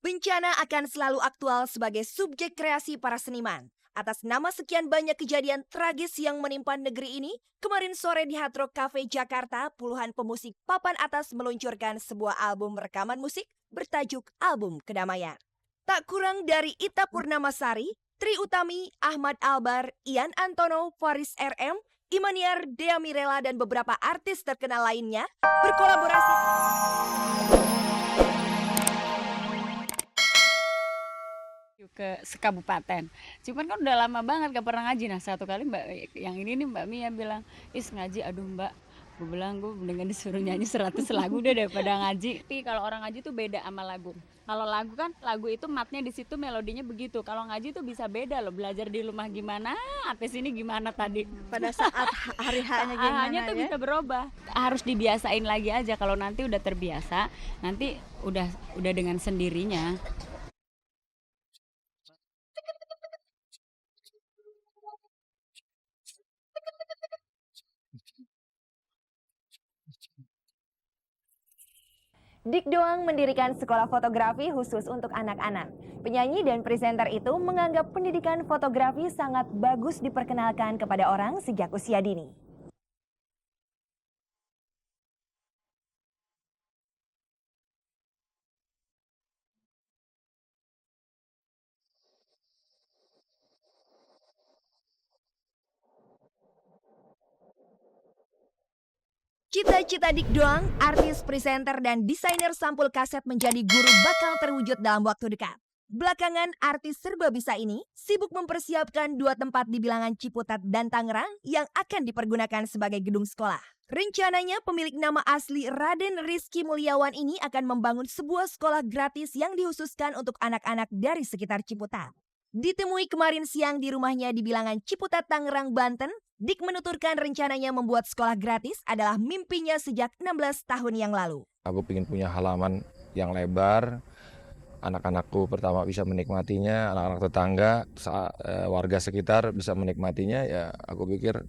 Bencana akan selalu aktual sebagai subjek kreasi para seniman. Atas nama sekian banyak kejadian tragis yang menimpa negeri ini, kemarin sore di Hard Rock Cafe Jakarta, puluhan pemusik papan atas meluncurkan sebuah album rekaman musik bertajuk Album Kedamaian. Tak kurang dari Ita Purnamasari, Tri Utami, Ahmad Albar, Ian Antono, Faris RM, Imaniar, Dea Mirela, dan beberapa artis terkenal lainnya berkolaborasi ke sekabupaten. Cuman kan udah lama banget gak pernah ngaji. Nah satu kali yang ini nih Mbak Mia bilang, is ngaji, aduh Mbak, gue bilang gue mendingan disuruh nyanyi 100 lagu deh daripada ngaji. Tapi kalau orang ngaji tuh beda sama lagu. Kalau lagu kan, lagu itu matnya di situ, melodinya begitu. Kalau ngaji tuh bisa beda loh, belajar di rumah gimana, sampai sini gimana tadi. Pada saat hari H-nya Hanya gimana tuh ya? bisa berubah. Harus dibiasain lagi aja. Kalau nanti udah terbiasa, nanti udah dengan sendirinya. Dik Doang mendirikan sekolah fotografi khusus untuk anak-anak. Penyanyi dan presenter itu menganggap pendidikan fotografi sangat bagus diperkenalkan kepada orang sejak usia dini. Cita-cita Dik Doang, artis, presenter, dan desainer sampul kaset menjadi guru bakal terwujud dalam waktu dekat. Belakangan, artis serba bisa ini sibuk mempersiapkan dua tempat di bilangan Ciputat dan Tangerang yang akan dipergunakan sebagai gedung sekolah. Rencananya pemilik nama asli Raden Rizky Mulyawan ini akan membangun sebuah sekolah gratis yang dikhususkan untuk anak-anak dari sekitar Ciputat. Ditemui kemarin siang di rumahnya di bilangan Ciputat, Tangerang, Banten, Dik menuturkan rencananya membuat sekolah gratis adalah mimpinya sejak 16 tahun yang lalu. Aku ingin punya halaman yang lebar, anak-anakku pertama bisa menikmatinya, anak-anak tetangga, warga sekitar bisa menikmatinya. Ya, aku pikir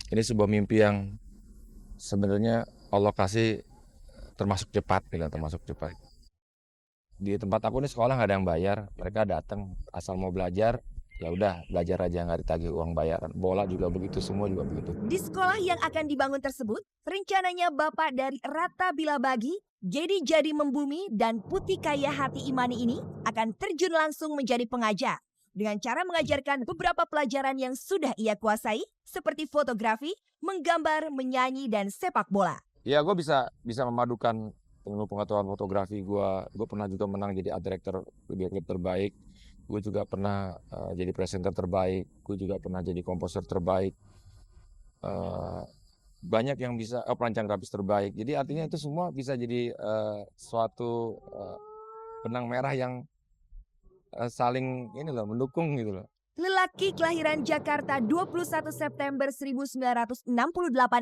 ini sebuah mimpi yang sebenarnya Allah kasih termasuk cepat, termasuk cepat. Di tempat aku ini sekolah nggak ada yang bayar, mereka datang asal mau belajar, ya udah belajar aja nggak ditagih uang bayaran. Bola juga begitu, semua juga begitu. Di sekolah yang akan dibangun tersebut, rencananya Bapak dari Rata Bilabagi, Gedi Jadi Membumi, dan Putih Kaya Hati Imani ini akan terjun langsung menjadi pengajar dengan cara mengajarkan beberapa pelajaran yang sudah ia kuasai seperti fotografi, menggambar, menyanyi, dan sepak bola. Ya, gue bisa memadukan ilmu pengetahuan fotografi gue. Gue pernah juga menang jadi art director video klip terbaik. Gue juga pernah jadi presenter terbaik. Gue juga pernah jadi komposer terbaik. Banyak yang bisa perancang grafis terbaik. Jadi artinya itu semua bisa jadi suatu benang merah yang saling mendukung gitu loh. Lelaki kelahiran Jakarta 21 September 1968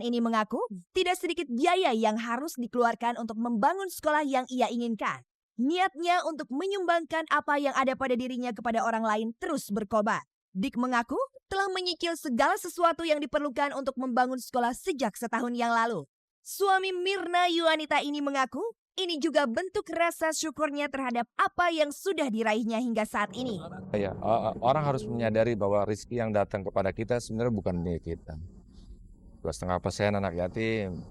ini mengaku tidak sedikit biaya yang harus dikeluarkan untuk membangun sekolah yang ia inginkan. Niatnya untuk menyumbangkan apa yang ada pada dirinya kepada orang lain terus berkobar. Dik mengaku telah menyicil segala sesuatu yang diperlukan untuk membangun sekolah sejak setahun yang lalu. Suami Mirna Yuanita ini mengaku ini juga bentuk rasa syukurnya terhadap apa yang sudah diraihnya hingga saat ini. Ya, orang harus menyadari bahwa rezeki yang datang kepada kita sebenarnya bukan milik kita. 2,5% anak yatim,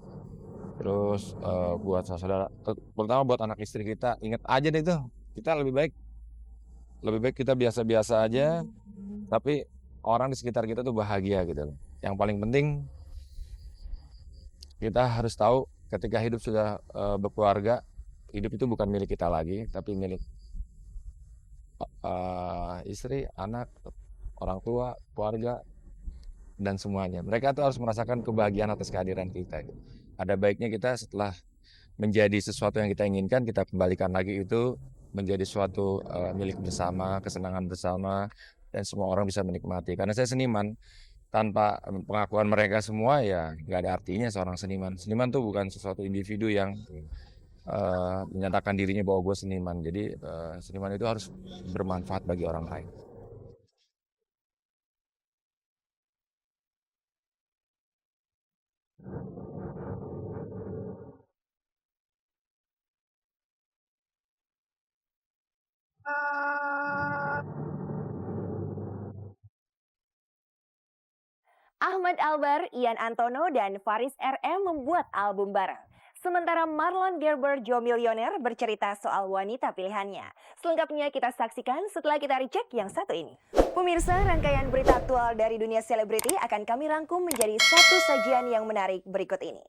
terus buat saudara, pertama buat anak istri kita, ingat aja deh itu, kita lebih baik kita biasa-biasa aja, tapi orang di sekitar kita tuh bahagia gitu. Yang paling penting kita harus tahu ketika hidup sudah berkeluarga, hidup itu bukan milik kita lagi, tapi milik istri, anak, orang tua, keluarga, dan semuanya. Mereka tuh harus merasakan kebahagiaan atas kehadiran kita. Ada baiknya kita setelah menjadi sesuatu yang kita inginkan, kita kembalikan lagi itu menjadi suatu milik bersama, kesenangan bersama, dan semua orang bisa menikmati. Karena saya seniman, tanpa pengakuan mereka semua ya nggak ada artinya seorang seniman. Seniman tuh bukan sesuatu individu yang menyatakan dirinya bahwa gue seniman. Jadi seniman itu harus bermanfaat bagi orang lain. Ahmad Albar, Ian Antono, dan Faris RM membuat album bareng. Sementara Marlon Gerber, Joe Millionaire bercerita soal wanita pilihannya. Selengkapnya kita saksikan setelah kita recheck yang satu ini. Pemirsa, rangkaian berita aktual dari dunia selebriti akan kami rangkum menjadi satu sajian yang menarik berikut ini.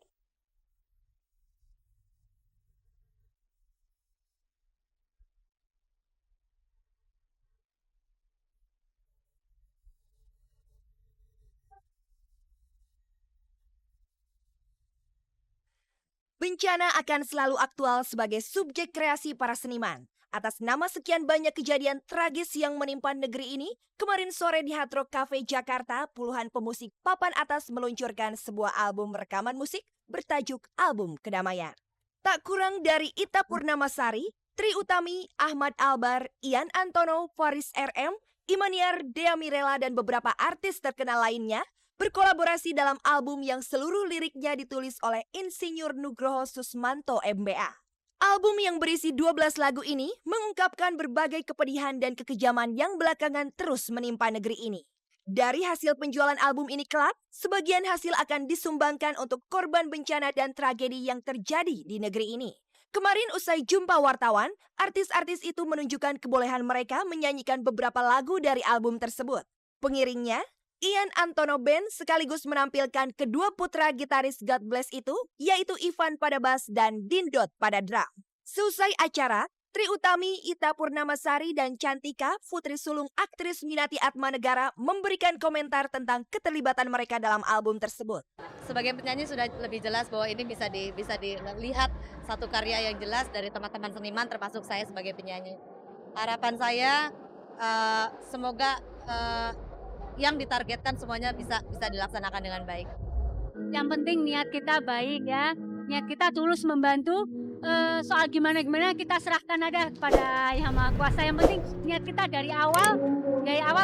Bencana akan selalu aktual sebagai subjek kreasi para seniman. Atas nama sekian banyak kejadian tragis yang menimpa negeri ini, kemarin sore di Hard Rock Cafe Jakarta, puluhan pemusik papan atas meluncurkan sebuah album rekaman musik bertajuk Album Kedamaian. Tak kurang dari Ita Purnamasari, Tri Utami, Ahmad Albar, Ian Antono, Faris RM, Imaniar, Dea Mirela, dan beberapa artis terkenal lainnya berkolaborasi dalam album yang seluruh liriknya ditulis oleh Insinyur Nugroho Susmanto MBA. Album yang berisi 12 lagu ini mengungkapkan berbagai kepedihan dan kekejaman yang belakangan terus menimpa negeri ini. Dari hasil penjualan album ini kelak, sebagian hasil akan disumbangkan untuk korban bencana dan tragedi yang terjadi di negeri ini. Kemarin usai jumpa wartawan, artis-artis itu menunjukkan kebolehan mereka menyanyikan beberapa lagu dari album tersebut. Pengiringnya, Ian Antono Band sekaligus menampilkan kedua putra gitaris God Bless itu, yaitu Ivan pada bass dan Dindot pada drum. Seusai acara, Tri Utami, Ita Purnamasari, dan Cantika, putri sulung aktris Minati Atmanegara, memberikan komentar tentang keterlibatan mereka dalam album tersebut. Sebagai penyanyi sudah lebih jelas bahwa ini bisa dilihat satu karya yang jelas dari teman-teman seniman termasuk saya sebagai penyanyi. Harapan saya semoga yang ditargetkan semuanya bisa dilaksanakan dengan baik. Yang penting niat kita baik ya, niat kita tulus membantu. Soal gimana kita serahkan aja kepada Yang Maha Kuasa. Yang penting niat kita dari awal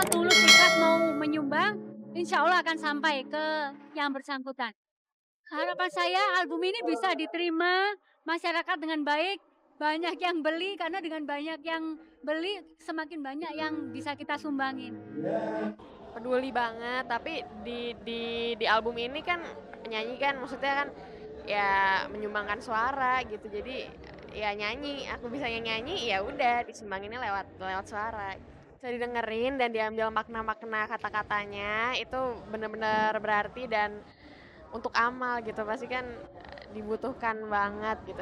tulus ikhlas mau menyumbang, insya Allah akan sampai ke yang bersangkutan. Harapan saya album ini bisa diterima masyarakat dengan baik, banyak yang beli, karena dengan banyak yang beli semakin banyak yang bisa kita sumbangin. Peduli banget, tapi di album ini kan penyanyi kan maksudnya kan ya menyumbangkan suara gitu, jadi ya nyanyi, aku bisa nyanyi ya udah disumbanginnya lewat suara, bisa didengerin dan diambil makna-makna kata-katanya itu bener-bener berarti dan untuk amal gitu pasti kan dibutuhkan banget gitu.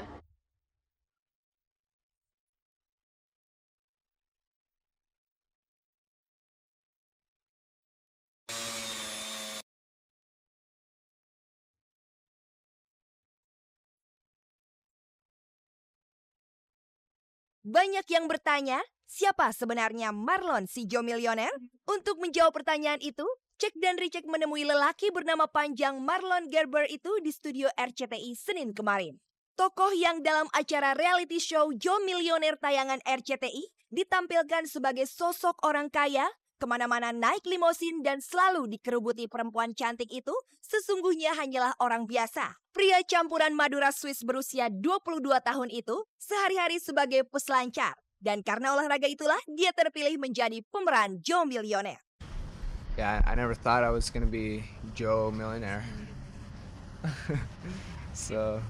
Banyak yang bertanya, siapa sebenarnya Marlon si Joe Millionaire? Untuk menjawab pertanyaan itu, cek dan recheck menemui lelaki bernama panjang Marlon Gerber itu di studio RCTI Senin kemarin. Tokoh yang dalam acara reality show Joe Millionaire tayangan RCTI ditampilkan sebagai sosok orang kaya, kemana-mana naik limosin dan selalu dikerubuti perempuan cantik itu sesungguhnya hanyalah orang biasa. Pria campuran Madura Swiss berusia 22 tahun itu sehari-hari sebagai peselancar. Dan karena olahraga itulah dia terpilih menjadi pemeran Joe Millionaire. Yeah, I never thought I was gonna be Joe Millionaire. So,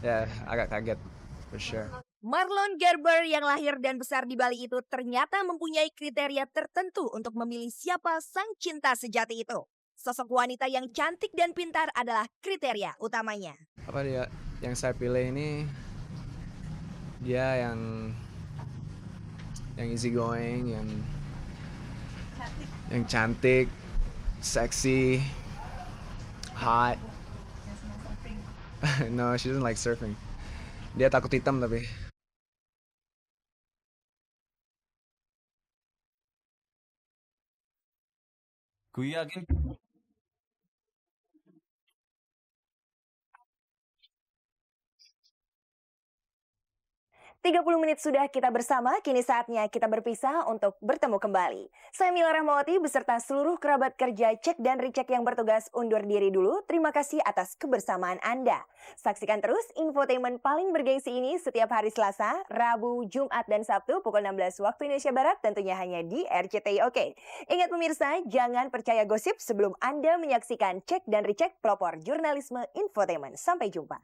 yeah, I got kaget for sure. Marlon Gerber yang lahir dan besar di Bali itu ternyata mempunyai kriteria tertentu untuk memilih siapa sang cinta sejati itu. Sosok wanita yang cantik dan pintar adalah kriteria utamanya. Apa dia yang saya pilih ini? Dia yang easy going, yang cantik, sexy, hot. No, she doesn't like surfing. Dia takut hitam tapi. 30 menit sudah kita bersama, kini saatnya kita berpisah untuk bertemu kembali. Saya Mila Rahmawati beserta seluruh kerabat kerja Cek dan Recheck yang bertugas undur diri dulu. Terima kasih atas kebersamaan Anda. Saksikan terus infotainment paling bergengsi ini setiap hari Selasa, Rabu, Jumat, dan Sabtu pukul 16 waktu Indonesia Barat tentunya hanya di RCTI Oke. Ingat pemirsa, jangan percaya gosip sebelum Anda menyaksikan Cek dan Recheck pelopor jurnalisme infotainment. Sampai jumpa.